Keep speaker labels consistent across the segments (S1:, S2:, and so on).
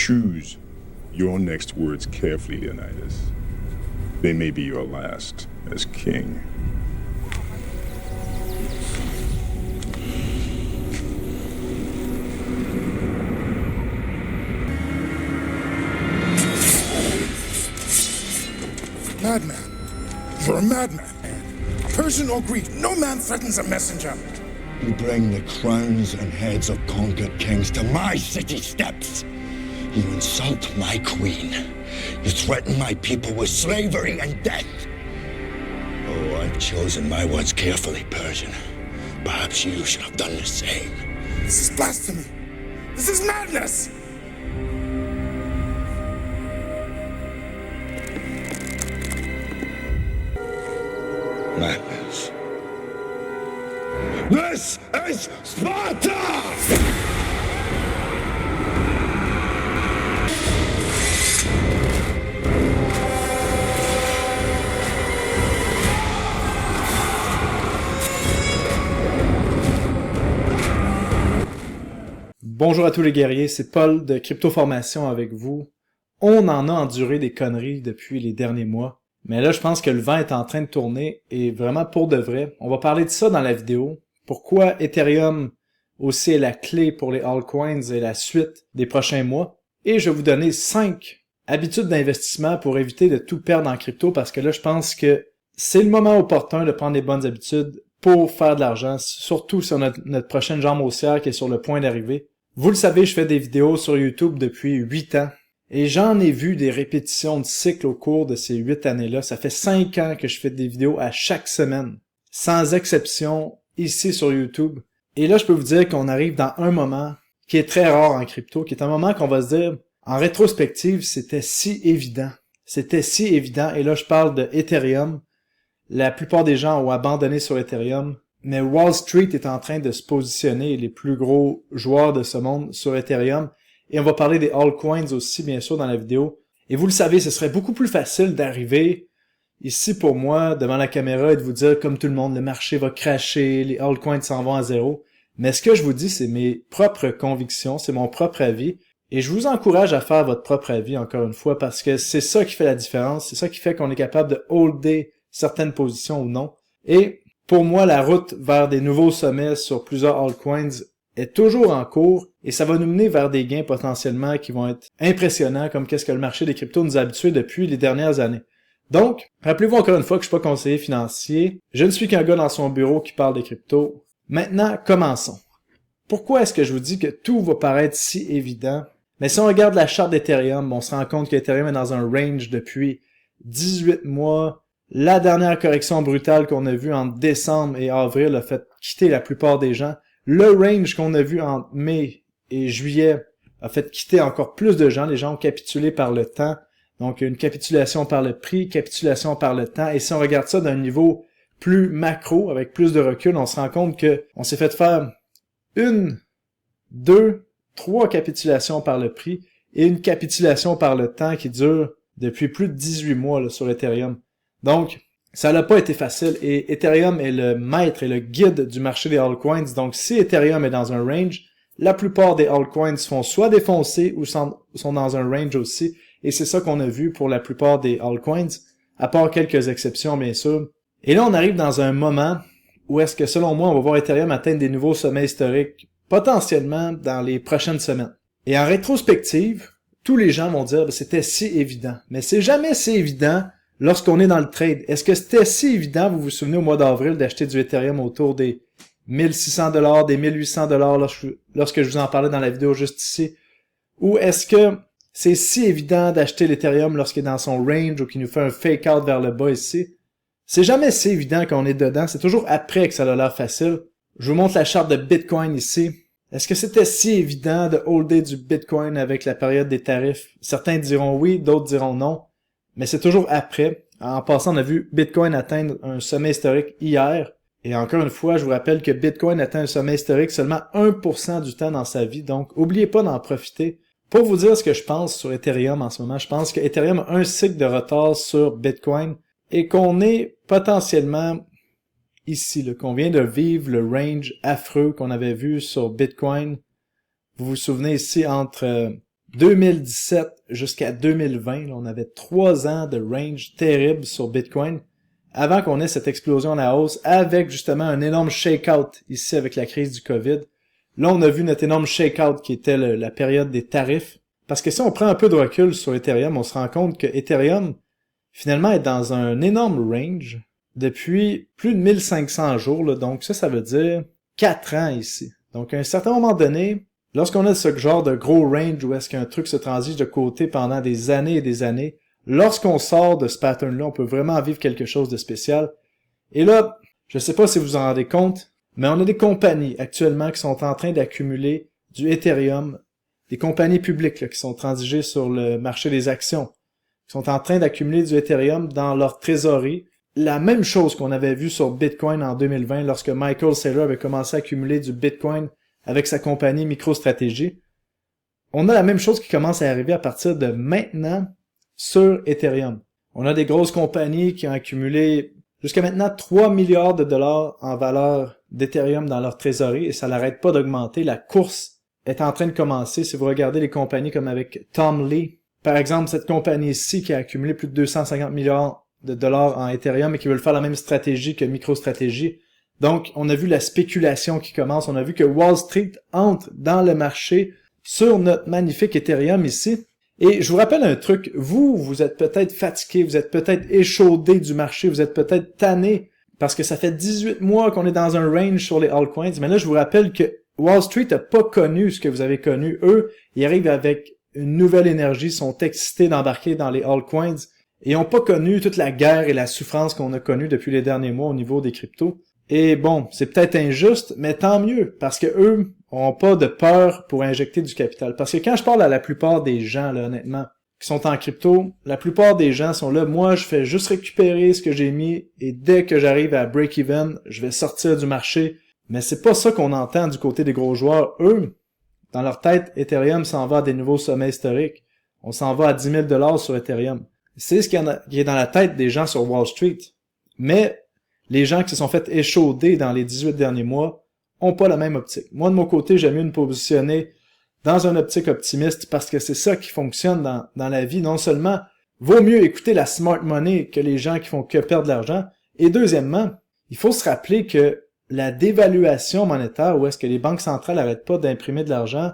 S1: Choose your next words carefully, Leonidas. They may be your last as king.
S2: Madman. You're a madman. Persian or Greek, no man threatens a messenger.
S3: You bring the crowns and heads of conquered kings to my city steps. You insult my queen. You threaten my people with slavery and death. Oh, I've chosen my words carefully, Persian. Perhaps you should have done the same.
S2: This is blasphemy. This is madness.
S3: Madness. This is Sparta!
S4: Bonjour à tous les guerriers, c'est Paul de Cryptoformation avec vous. On en a enduré des conneries depuis les derniers mois, mais là je pense que le vent est en train de tourner et vraiment pour de vrai. On va parler de ça dans la vidéo. Pourquoi Ethereum aussi est la clé pour les altcoins et la suite des prochains mois. Et je vais vous donner 5 habitudes d'investissement pour éviter de tout perdre en crypto parce que là je pense que c'est le moment opportun de prendre les bonnes habitudes pour faire de l'argent, surtout sur notre prochaine jambe haussière qui est sur le point d'arriver. Vous le savez, je fais des vidéos sur YouTube depuis 8 ans et j'en ai vu des répétitions de cycles au cours de ces 8 années-là. Ça fait 5 ans que je fais des vidéos à chaque semaine, sans exception, ici sur YouTube. Et là, je peux vous dire qu'on arrive dans un moment qui est très rare en crypto, qui est un moment qu'on va se dire, en rétrospective, c'était si évident. C'était si évident. Et là, je parle de Ethereum. La plupart des gens ont abandonné sur Ethereum. Mais Wall Street est en train de se positionner, les plus gros joueurs de ce monde, sur Ethereum. Et on va parler des altcoins aussi, bien sûr, dans la vidéo. Et vous le savez, ce serait beaucoup plus facile d'arriver ici pour moi, devant la caméra, et de vous dire, comme tout le monde, le marché va crasher, les altcoins s'en vont à zéro. Mais ce que je vous dis, c'est mes propres convictions, c'est mon propre avis. Et je vous encourage à faire votre propre avis, encore une fois, parce que c'est ça qui fait la différence. C'est ça qui fait qu'on est capable de holder certaines positions ou non. Et pour moi, la route vers des nouveaux sommets sur plusieurs altcoins est toujours en cours et ça va nous mener vers des gains potentiellement qui vont être impressionnants comme qu'est-ce que le marché des cryptos nous a habitués depuis les dernières années. Donc, rappelez-vous encore une fois que je suis pas conseiller financier, je ne suis qu'un gars dans son bureau qui parle des cryptos. Maintenant, commençons. Pourquoi est-ce que je vous dis que tout va paraître si évident? Mais si on regarde la charte d'Ethereum, on se rend compte qu'Ethereum est dans un range depuis 18 mois. La dernière correction brutale qu'on a vue en décembre et avril a fait quitter la plupart des gens. Le range qu'on a vu en mai et juillet a fait quitter encore plus de gens. Les gens ont capitulé par le temps. Donc, une capitulation par le prix, capitulation par le temps. Et si on regarde ça d'un niveau plus macro, avec plus de recul, on se rend compte que on s'est fait faire 1, 2, 3 capitulations par le prix et une capitulation par le temps qui dure depuis plus de 18 mois là, sur Ethereum. Donc, ça n'a pas été facile et Ethereum est le maître et le guide du marché des altcoins. Donc, si Ethereum est dans un range, la plupart des altcoins font soit défoncer ou sont dans un range aussi. Et c'est ça qu'on a vu pour la plupart des altcoins, à part quelques exceptions, bien sûr. Et là, on arrive dans un moment où est-ce que, selon moi, on va voir Ethereum atteindre des nouveaux sommets historiques, potentiellement dans les prochaines semaines. Et en rétrospective, tous les gens vont dire, c'était si évident. Mais c'est jamais si évident lorsqu'on est dans le trade. Est-ce que c'était si évident, vous vous souvenez, au mois d'avril, d'acheter du Ethereum autour des 1600$, des 1800$ lorsque je vous en parlais dans la vidéo juste ici? Ou est-ce que c'est si évident d'acheter l'Ethereum lorsqu'il est dans son range ou qu'il nous fait un fake out vers le bas ici? C'est jamais si évident qu'on est dedans. C'est toujours après que ça a l'air facile. Je vous montre la charte de Bitcoin ici. Est-ce que c'était si évident de holder du Bitcoin avec la période des tarifs? Certains diront oui, d'autres diront non. Mais c'est toujours après. En passant, on a vu Bitcoin atteindre un sommet historique hier. Et encore une fois, je vous rappelle que Bitcoin atteint un sommet historique seulement 1% du temps dans sa vie. Donc, oubliez pas d'en profiter. Pour vous dire ce que je pense sur Ethereum en ce moment, je pense que Ethereum a un cycle de retard sur Bitcoin et qu'on est potentiellement ici, là, qu'on vient de vivre le range affreux qu'on avait vu sur Bitcoin. Vous vous souvenez ici entre 2017 jusqu'à 2020, là, on avait 3 ans de range terrible sur Bitcoin avant qu'on ait cette explosion à la hausse avec justement un énorme shake-out ici avec la crise du COVID. Là, on a vu notre énorme shake-out qui était la période des tarifs. Parce que si on prend un peu de recul sur Ethereum, on se rend compte que Ethereum, finalement, est dans un énorme range depuis plus de 1500 jours. Là. Donc ça veut dire 4 ans ici. Donc à un certain moment donné, lorsqu'on a ce genre de gros range où est-ce qu'un truc se transige de côté pendant des années et des années, lorsqu'on sort de ce pattern-là, on peut vraiment vivre quelque chose de spécial. Et là, je sais pas si vous en rendez compte, mais on a des compagnies actuellement qui sont en train d'accumuler du Ethereum, des compagnies publiques là, qui sont transigées sur le marché des actions, qui sont en train d'accumuler du Ethereum dans leur trésorerie. La même chose qu'on avait vu sur Bitcoin en 2020 lorsque Michael Saylor avait commencé à accumuler du Bitcoin avec sa compagnie MicroStrategy. On a la même chose qui commence à arriver à partir de maintenant sur Ethereum. On a des grosses compagnies qui ont accumulé jusqu'à maintenant 3 milliards de dollars en valeur d'Ethereum dans leur trésorerie et ça n'arrête pas d'augmenter. La course est en train de commencer. Si vous regardez les compagnies comme avec Tom Lee, par exemple, cette compagnie-ci qui a accumulé plus de 250 milliards de dollars en Ethereum et qui veulent faire la même stratégie que MicroStrategy. Donc, on a vu la spéculation qui commence. On a vu que Wall Street entre dans le marché sur notre magnifique Ethereum ici. Et je vous rappelle un truc. Vous êtes peut-être fatigué, vous êtes peut-être échaudé du marché, vous êtes peut-être tanné parce que ça fait 18 mois qu'on est dans un range sur les altcoins. Mais là, je vous rappelle que Wall Street n'a pas connu ce que vous avez connu. Eux, ils arrivent avec une nouvelle énergie, sont excités d'embarquer dans les altcoins et n'ont pas connu toute la guerre et la souffrance qu'on a connue depuis les derniers mois au niveau des cryptos. Et bon, c'est peut-être injuste, mais tant mieux, parce que eux ont pas de peur pour injecter du capital. Parce que quand je parle à la plupart des gens, là, honnêtement, qui sont en crypto, la plupart des gens sont là, moi, je fais juste récupérer ce que j'ai mis, et dès que j'arrive à break-even, je vais sortir du marché. Mais c'est pas ça qu'on entend du côté des gros joueurs. Eux, dans leur tête, Ethereum s'en va à des nouveaux sommets historiques. On s'en va à 10 000 $ sur Ethereum. C'est ce qui est dans la tête des gens sur Wall Street. Mais les gens qui se sont fait échauder dans les 18 derniers mois ont pas la même optique. Moi, de mon côté, j'aime mieux me positionner dans une optique optimiste parce que c'est ça qui fonctionne dans la vie. Non seulement, vaut mieux écouter la smart money que les gens qui font que perdre de l'argent. Et deuxièmement, il faut se rappeler que la dévaluation monétaire, où est-ce que les banques centrales n'arrêtent pas d'imprimer de l'argent,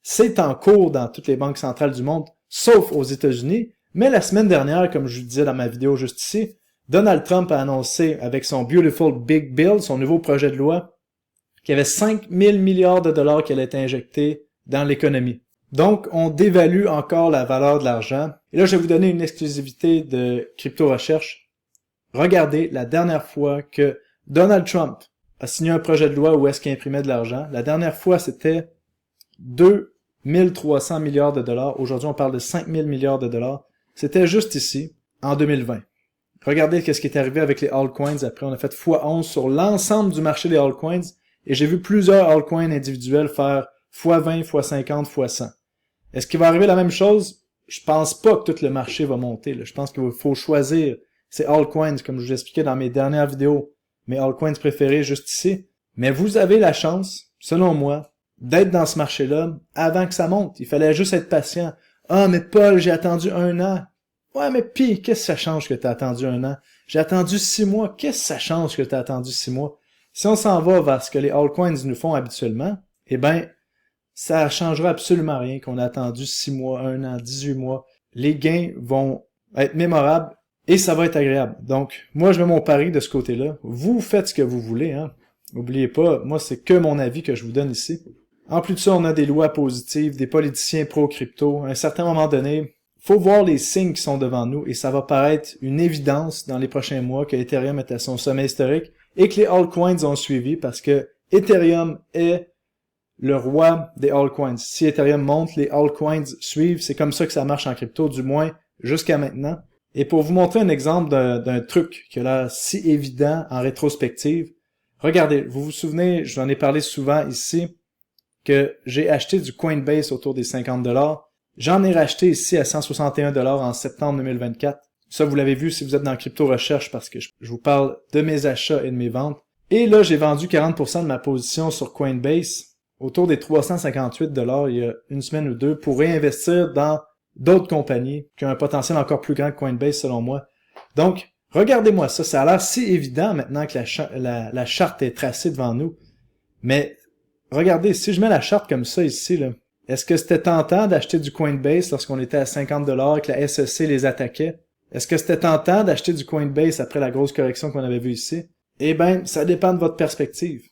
S4: c'est en cours dans toutes les banques centrales du monde, sauf aux États-Unis. Mais la semaine dernière, comme je vous disais dans ma vidéo juste ici, Donald Trump a annoncé avec son Beautiful Big Bill, son nouveau projet de loi, qu'il y avait 5 000 milliards de dollars qui allaient être injectés dans l'économie. Donc, on dévalue encore la valeur de l'argent. Et là, je vais vous donner une exclusivité de Crypto Recherche. Regardez la dernière fois que Donald Trump a signé un projet de loi où est-ce qu'il imprimait de l'argent. La dernière fois, c'était 2 300 milliards de dollars. Aujourd'hui, on parle de 5 000 milliards de dollars. C'était juste ici, en 2020. Regardez qu'est-ce qui est arrivé avec les altcoins. Après, on a fait x11 sur l'ensemble du marché des altcoins. Et j'ai vu plusieurs altcoins individuels faire x20, x50, x100. Est-ce qu'il va arriver la même chose? Je pense pas que tout le marché va monter. Là. Je pense qu'il faut choisir ces altcoins, comme je vous expliquais dans mes dernières vidéos, mes altcoins préférés juste ici. Mais vous avez la chance, selon moi, d'être dans ce marché-là avant que ça monte. Il fallait juste être patient. Ah, mais Paul, j'ai attendu 1 an. Ouais, mais pis, qu'est-ce que ça change que t'as attendu 1 an? J'ai attendu 6 mois. Qu'est-ce que ça change que t'as attendu 6 mois? Si on s'en va vers ce que les altcoins nous font habituellement, eh ben, ça changera absolument rien qu'on a attendu 6 mois, 1 an, 18 mois. Les gains vont être mémorables et ça va être agréable. Donc, moi, je mets mon pari de ce côté-là. Vous faites ce que vous voulez, hein. N'oubliez pas, moi, c'est que mon avis que je vous donne ici. En plus de ça, on a des lois positives, des politiciens pro-crypto. À un certain moment donné, faut voir les signes qui sont devant nous et ça va paraître une évidence dans les prochains mois que Ethereum est à son sommet historique et que les altcoins ont suivi parce que Ethereum est le roi des altcoins. Si Ethereum monte, les altcoins suivent. C'est comme ça que ça marche en crypto, du moins jusqu'à maintenant. Et pour vous montrer un exemple d'un truc qui a l'air si évident en rétrospective, regardez, vous vous souvenez, je vous en ai parlé souvent ici, que j'ai acheté du Coinbase autour des 50 $. J'en ai racheté ici à 161 $ en septembre 2024. Ça, vous l'avez vu si vous êtes dans Crypto Recherche parce que je vous parle de mes achats et de mes ventes. Et là, j'ai vendu 40% de ma position sur Coinbase autour des 358$ il y a une semaine ou deux pour réinvestir dans d'autres compagnies qui ont un potentiel encore plus grand que Coinbase selon moi. Donc, regardez-moi ça. Ça a l'air si évident maintenant que la charte est tracée devant nous. Mais regardez, si je mets la charte comme ça ici, là, est-ce que c'était tentant d'acheter du Coinbase lorsqu'on était à 50$ et que la SEC les attaquait? Est-ce que c'était tentant d'acheter du Coinbase après la grosse correction qu'on avait vue ici? Eh ben, ça dépend de votre perspective.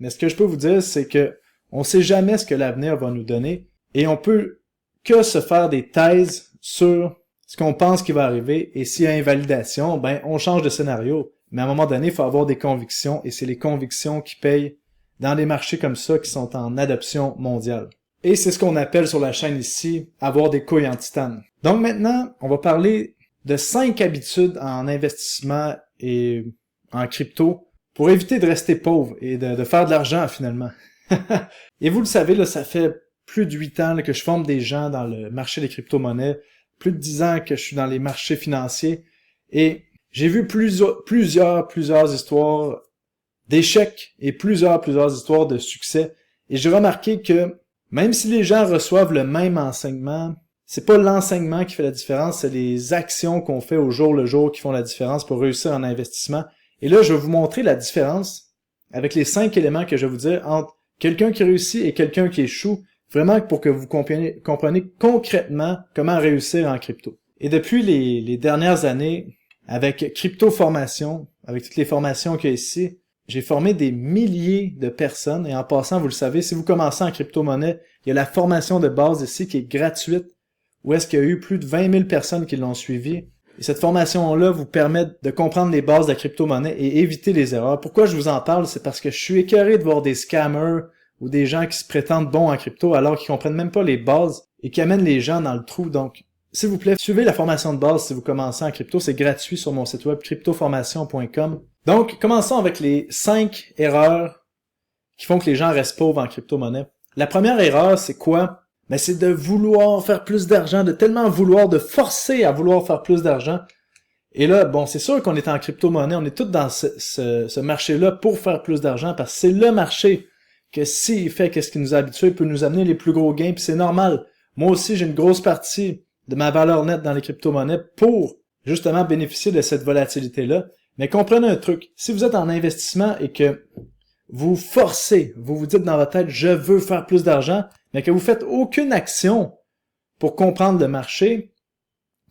S4: Mais ce que je peux vous dire, c'est que on sait jamais ce que l'avenir va nous donner et on peut que se faire des thèses sur ce qu'on pense qui va arriver et s'il y a invalidation, ben, on change de scénario. Mais à un moment donné, il faut avoir des convictions et c'est les convictions qui payent dans des marchés comme ça qui sont en adoption mondiale. Et c'est ce qu'on appelle sur la chaîne ici, avoir des couilles en titane. Donc maintenant, on va parler de 5 habitudes en investissement et en crypto pour éviter de rester pauvre et de faire de l'argent finalement. Et vous le savez, là, ça fait plus de 8 ans là, que je forme des gens dans le marché des crypto-monnaies, plus de 10 ans que je suis dans les marchés financiers et j'ai vu plusieurs histoires d'échecs et plusieurs histoires de succès. Et j'ai remarqué que même si les gens reçoivent le même enseignement, c'est pas l'enseignement qui fait la différence, c'est les actions qu'on fait au jour le jour qui font la différence pour réussir en investissement. Et là, je vais vous montrer la différence avec les 5 éléments que je vais vous dire entre quelqu'un qui réussit et quelqu'un qui échoue, vraiment pour que vous compreniez concrètement comment réussir en crypto. Et depuis les dernières années, avec Crypto Formation, avec toutes les formations qu'il y a ici, j'ai formé des milliers de personnes. Et en passant, vous le savez, si vous commencez en crypto-monnaie, il y a la formation de base ici qui est gratuite, où est-ce qu'il y a eu plus de 20 000 personnes qui l'ont suivi. Et cette formation-là vous permet de comprendre les bases de la crypto-monnaie et éviter les erreurs. Pourquoi je vous en parle? C'est parce que je suis écœuré de voir des scammers ou des gens qui se prétendent bons en crypto alors qu'ils comprennent même pas les bases et qui amènent les gens dans le trou. Donc, s'il vous plaît, suivez la formation de base si vous commencez en crypto. C'est gratuit sur mon site web cryptoformation.com. Donc, commençons avec les 5 erreurs qui font que les gens restent pauvres en crypto-monnaie. La première erreur, c'est quoi? Ben, c'est de vouloir faire plus d'argent, de tellement vouloir, de forcer à vouloir faire plus d'argent. Et là, bon, c'est sûr qu'on est en crypto-monnaie, on est tous dans ce marché-là pour faire plus d'argent parce que c'est le marché que s'il fait qu'est-ce qui nous a habitués, peut nous amener les plus gros gains, puis c'est normal. Moi aussi, j'ai une grosse partie de ma valeur nette dans les crypto-monnaies pour justement bénéficier de cette volatilité-là. Mais comprenez un truc, si vous êtes en investissement et que vous forcez, vous vous dites dans votre tête « je veux faire plus d'argent », mais que vous faites aucune action pour comprendre le marché,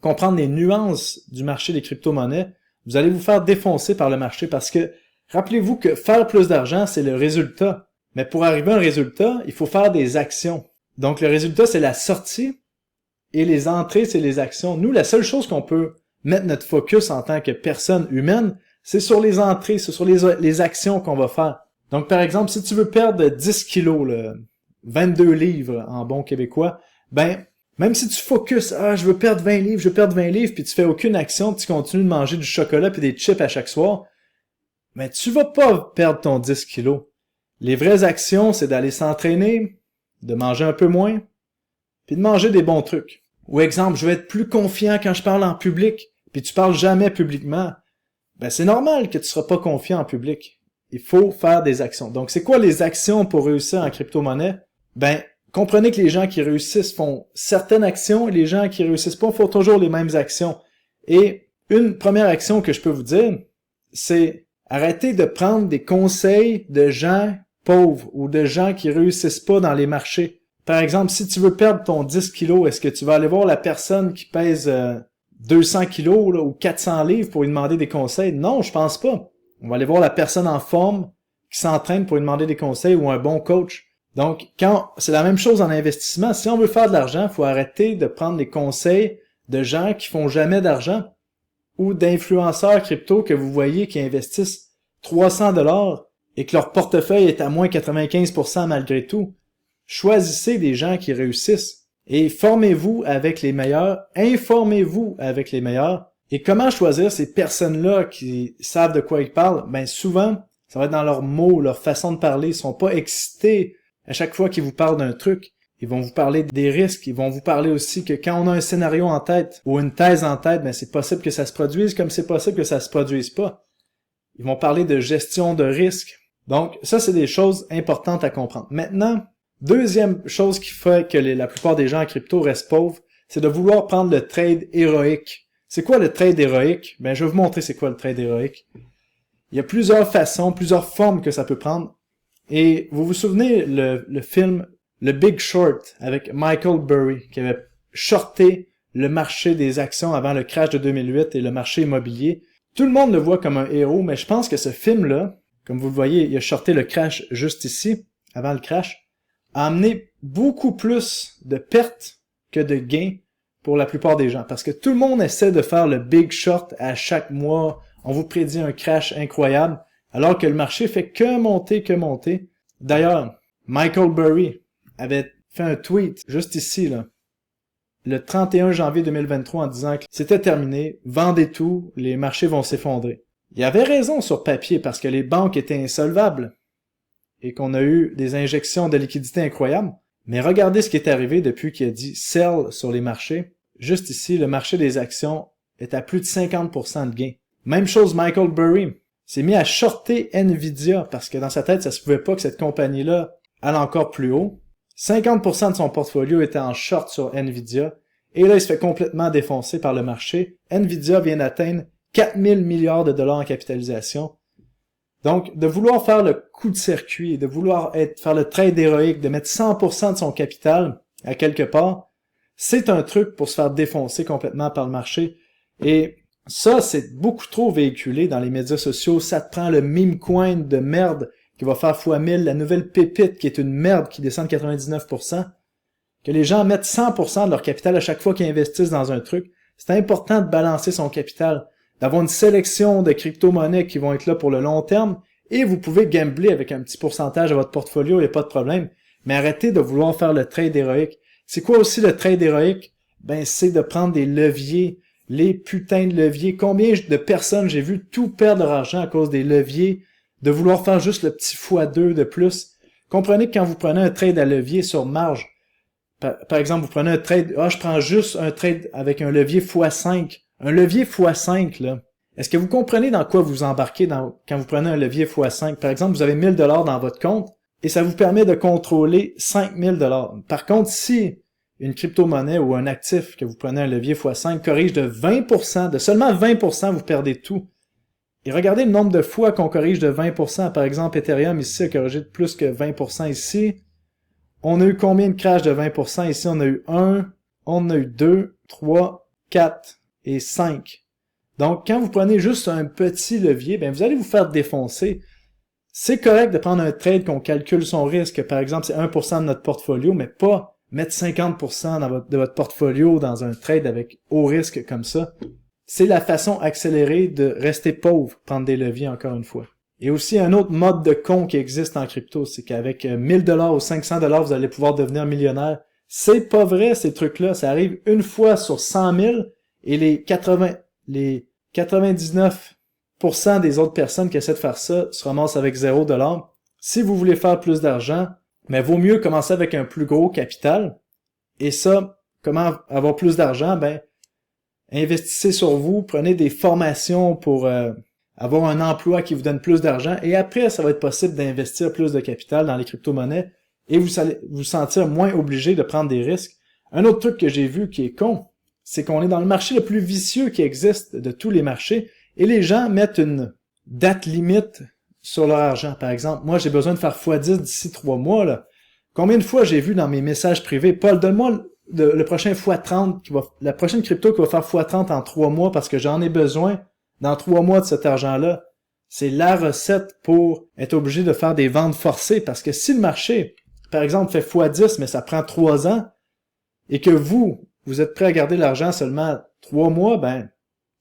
S4: comprendre les nuances du marché des crypto-monnaies, vous allez vous faire défoncer par le marché parce que rappelez-vous que faire plus d'argent, c'est le résultat. Mais pour arriver à un résultat, il faut faire des actions. Donc le résultat, c'est la sortie et les entrées, c'est les actions. Nous, la seule chose qu'on peut mettre notre focus en tant que personne humaine, c'est sur les entrées, c'est sur les actions qu'on va faire. Donc par exemple, si tu veux perdre 10 kilos, 22 livres en bon québécois, ben même si tu focuses, je veux perdre 20 livres, puis tu fais aucune action, tu continues de manger du chocolat puis des chips à chaque soir, mais tu vas pas perdre ton 10 kilos. Les vraies actions, c'est d'aller s'entraîner, de manger un peu moins, puis de manger des bons trucs. Ou exemple, je vais être plus confiant quand je parle en public, puis tu parles jamais publiquement. Ben c'est normal que tu seras pas confiant en public. Il faut faire des actions. Donc c'est quoi les actions pour réussir en crypto-monnaie? Ben, comprenez que les gens qui réussissent font certaines actions et les gens qui réussissent pas font toujours les mêmes actions. Et une première action que je peux vous dire, c'est arrêter de prendre des conseils de gens pauvres ou de gens qui réussissent pas dans les marchés. Par exemple, si tu veux perdre ton 10 kilos, est-ce que tu vas aller voir la personne qui pèse 200 kilos là, ou 400 livres pour lui demander des conseils? Non, je pense pas. On va aller voir la personne en forme qui s'entraîne pour lui demander des conseils ou un bon coach. Donc, c'est la même chose en investissement. Si on veut faire de l'argent, il faut arrêter de prendre des conseils de gens qui font jamais d'argent ou d'influenceurs crypto que vous voyez qui investissent 300$ et que leur portefeuille est à moins 95% malgré tout. Choisissez des gens qui réussissent et formez-vous avec les meilleurs, informez-vous avec les meilleurs. Et comment choisir ces personnes-là qui savent de quoi ils parlent? Ben souvent, ça va être dans leurs mots, leur façon de parler. Ils sont pas excités à chaque fois qu'ils vous parlent d'un truc. Ils vont vous parler des risques. Ils vont vous parler aussi que quand on a un scénario en tête ou une thèse en tête, ben c'est possible que ça se produise comme c'est possible que ça se produise pas. Ils vont parler de gestion de risque. Donc, ça, c'est des choses importantes à comprendre. Maintenant, deuxième chose qui fait que la plupart des gens en crypto restent pauvres, c'est de vouloir prendre le trade héroïque. C'est quoi le trade héroïque? Ben, je vais vous montrer c'est quoi le trade héroïque. Il y a plusieurs façons, plusieurs formes que ça peut prendre. Et vous vous souvenez le film Le Big Short avec Michael Burry qui avait shorté le marché des actions avant le crash de 2008 et le marché immobilier. Tout le monde le voit comme un héros, mais je pense que ce film-là, comme vous le voyez, il a shorté le crash juste ici, avant le crash, a amené beaucoup plus de pertes que de gains pour la plupart des gens. Parce que tout le monde essaie de faire le big short à chaque mois. On vous prédit un crash incroyable, alors que le marché fait que monter, que monter. D'ailleurs, Michael Burry avait fait un tweet juste ici, là, le 31 janvier 2023 en disant que c'était terminé, vendez tout, les marchés vont s'effondrer. Il avait raison sur papier parce que les banques étaient insolvables et qu'on a eu des injections de liquidités incroyables. Mais regardez ce qui est arrivé depuis qu'il a dit « sell » sur les marchés. Juste ici, le marché des actions est à plus de 50% de gains. Même chose, Michael Burry s'est mis à shorter Nvidia parce que dans sa tête, ça se pouvait pas que cette compagnie-là aille encore plus haut. 50% de son portfolio était en short sur Nvidia. Et là, il se fait complètement défoncer par le marché. Nvidia vient d'atteindre 4000 milliards de dollars en capitalisation. Donc, de vouloir faire le coup de circuit, de vouloir faire le trade héroïque, de mettre 100% de son capital à quelque part, c'est un truc pour se faire défoncer complètement par le marché. Et ça, c'est beaucoup trop véhiculé dans les médias sociaux. Ça te prend le meme coin de merde qui va faire x1000, la nouvelle pépite qui est une merde qui descend de 99%. Que les gens mettent 100% de leur capital à chaque fois qu'ils investissent dans un truc. C'est important de balancer son capital, d'avoir une sélection de crypto-monnaies qui vont être là pour le long terme, et vous pouvez gambler avec un petit pourcentage de votre portfolio, il n'y a pas de problème. Mais arrêtez de vouloir faire le trade héroïque. C'est quoi aussi le trade héroïque? Ben, c'est de prendre des leviers, les putains de leviers. Combien de personnes j'ai vu tout perdre leur argent à cause des leviers, de vouloir faire juste le petit x2 de plus. Comprenez que quand vous prenez un trade à levier sur marge, par exemple, vous prenez un trade, je prends juste un trade avec un levier x5. Un levier x5, là. Est-ce que vous comprenez dans quoi vous embarquez quand vous prenez un levier x5? Par exemple, vous avez 1000 $ dans votre compte et ça vous permet de contrôler 5000 $. Par contre, si une crypto-monnaie ou un actif que vous prenez un levier x5 corrige de 20%, de seulement 20%, vous perdez tout. Et regardez le nombre de fois qu'on corrige de 20%. Par exemple, Ethereum ici a corrigé de plus que 20% ici. On a eu combien de crashs de 20%? Ici, on a eu 1, on a eu 2, 3, 4 et 5. Donc, quand vous prenez juste un petit levier, ben vous allez vous faire défoncer. C'est correct de prendre un trade qu'on calcule son risque. Par exemple, c'est 1% de notre portfolio, mais pas mettre 50% de votre portfolio dans un trade avec haut risque comme ça. C'est la façon accélérée de rester pauvre, prendre des leviers encore une fois. Et aussi, un autre mode de con qui existe en crypto, c'est qu'avec 1000 $ ou 500 $, vous allez pouvoir devenir millionnaire. C'est pas vrai, ces trucs-là. Ça arrive une fois sur 100 000 et les 99% des autres personnes qui essaient de faire ça se ramassent avec 0 $. Si vous voulez faire plus d'argent, mais vaut mieux commencer avec un plus gros capital. Et ça, comment avoir plus d'argent? Ben, investissez sur vous, prenez des formations pour avoir un emploi qui vous donne plus d'argent, et après, ça va être possible d'investir plus de capital dans les crypto-monnaies, et vous allez vous sentir moins obligé de prendre des risques. Un autre truc que j'ai vu qui est con, c'est qu'on est dans le marché le plus vicieux qui existe de tous les marchés, et les gens mettent une date limite sur leur argent. Par exemple, moi, j'ai besoin de faire x10 d'ici 3 mois, là. Combien de fois j'ai vu dans mes messages privés, Paul, donne-moi le prochain x30, la prochaine crypto qui va faire x30 en 3 mois parce que j'en ai besoin dans 3 mois de cet argent-là. C'est la recette pour être obligé de faire des ventes forcées parce que si le marché, par exemple, fait x10 mais ça prend 3 ans et que vous êtes prêt à garder l'argent seulement 3 mois, ben,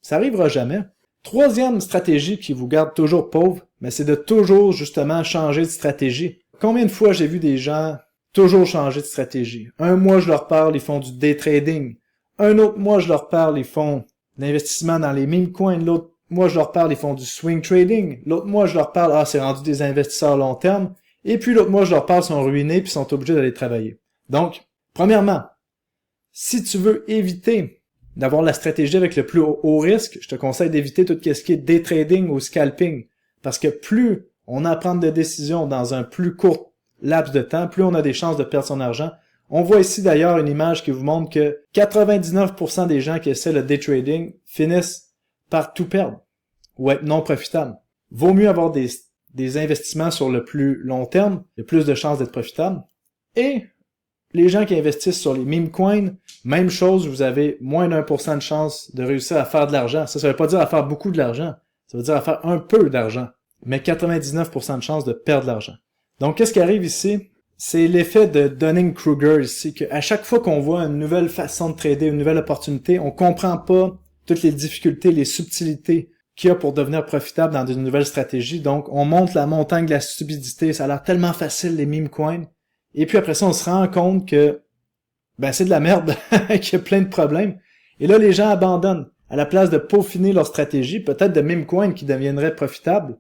S4: ça arrivera jamais. Troisième stratégie qui vous garde toujours pauvre, mais c'est de toujours justement changer de stratégie. Combien de fois j'ai vu des gens toujours changer de stratégie? Un mois, je leur parle, ils font du day trading. Un autre mois, je leur parle, ils font de l'investissement dans les meme coins. L'autre mois, je leur parle, ils font du swing trading. L'autre mois, je leur parle, c'est rendu des investisseurs long terme. Et puis l'autre mois, je leur parle, ils sont ruinés puis sont obligés d'aller travailler. Donc, premièrement, si tu veux éviter d'avoir la stratégie avec le plus haut risque, je te conseille d'éviter tout ce qui est day trading ou scalping. Parce que plus on a à prendre des décisions dans un plus court laps de temps, plus on a des chances de perdre son argent. On voit ici d'ailleurs une image qui vous montre que 99% des gens qui essaient le day trading finissent par tout perdre ou être non profitables. Vaut mieux avoir des investissements sur le plus long terme, il y a plus de chances d'être profitable. Et les gens qui investissent sur les meme coins, même chose, vous avez moins d'1% de chance de réussir à faire de l'argent. Ça veut pas dire à faire beaucoup de l'argent, ça veut dire à faire un peu d'argent, mais 99% de chance de perdre de l'argent. Donc qu'est-ce qui arrive ici? C'est l'effet de Dunning-Kruger ici, qu'à chaque fois qu'on voit une nouvelle façon de trader, une nouvelle opportunité, on comprend pas toutes les difficultés, les subtilités qu'il y a pour devenir profitable dans une nouvelle stratégie. Donc, on monte la montagne de la stupidité, ça a l'air tellement facile, les meme coins. Et puis après ça, on se rend compte que c'est de la merde, qu'il y a plein de problèmes. Et là, les gens abandonnent. À la place de peaufiner leur stratégie, peut-être de meme coins qui deviendraient profitables,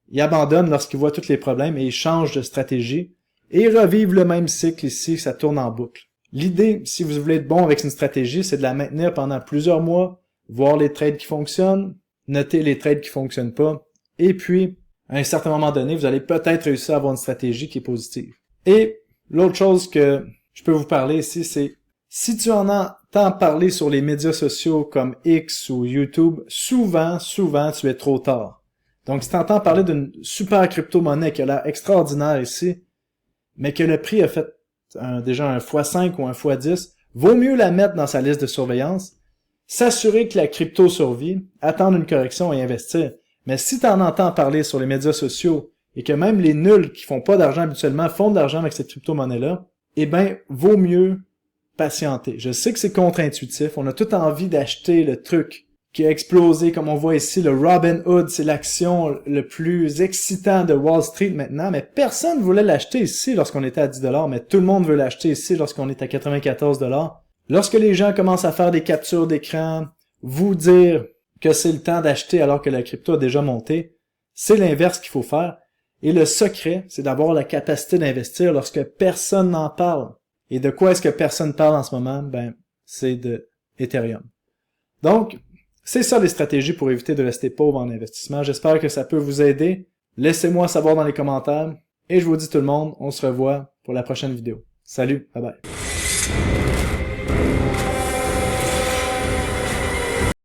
S4: ils abandonnent lorsqu'ils voient tous les problèmes et ils changent de stratégie. Et ils revivent le même cycle ici, ça tourne en boucle. L'idée, si vous voulez être bon avec une stratégie, c'est de la maintenir pendant plusieurs mois, voir les trades qui fonctionnent, noter les trades qui fonctionnent pas, et puis, à un certain moment donné, vous allez peut-être réussir à avoir une stratégie qui est positive. Et l'autre chose que je peux vous parler ici, c'est si tu en entends parler sur les médias sociaux comme X ou YouTube, souvent, tu es trop tard. Donc, si tu entends parler d'une super crypto-monnaie qui a l'air extraordinaire ici, mais que le prix a fait déjà un x5 ou un x10, vaut mieux la mettre dans sa liste de surveillance, s'assurer que la crypto survit, attendre une correction et investir. Mais si tu en entends parler sur les médias sociaux et que même les nuls qui font pas d'argent habituellement font de l'argent avec cette crypto-monnaie-là, vaut mieux patienter. Je sais que c'est contre-intuitif, on a tout envie d'acheter le truc qui a explosé, comme on voit ici, le Robinhood, c'est l'action le plus excitant de Wall Street maintenant, mais personne voulait l'acheter ici lorsqu'on était à 10$, mais tout le monde veut l'acheter ici lorsqu'on est à 94$. Lorsque les gens commencent à faire des captures d'écran, vous dire que c'est le temps d'acheter alors que la crypto a déjà monté, c'est l'inverse qu'il faut faire. Et le secret, c'est d'avoir la capacité d'investir lorsque personne n'en parle. Et de quoi est-ce que personne parle en ce moment? C'est de Ethereum. Donc, c'est ça les stratégies pour éviter de rester pauvre en investissement. J'espère que ça peut vous aider. Laissez-moi savoir dans les commentaires. Et je vous dis tout le monde, on se revoit pour la prochaine vidéo. Salut, bye bye.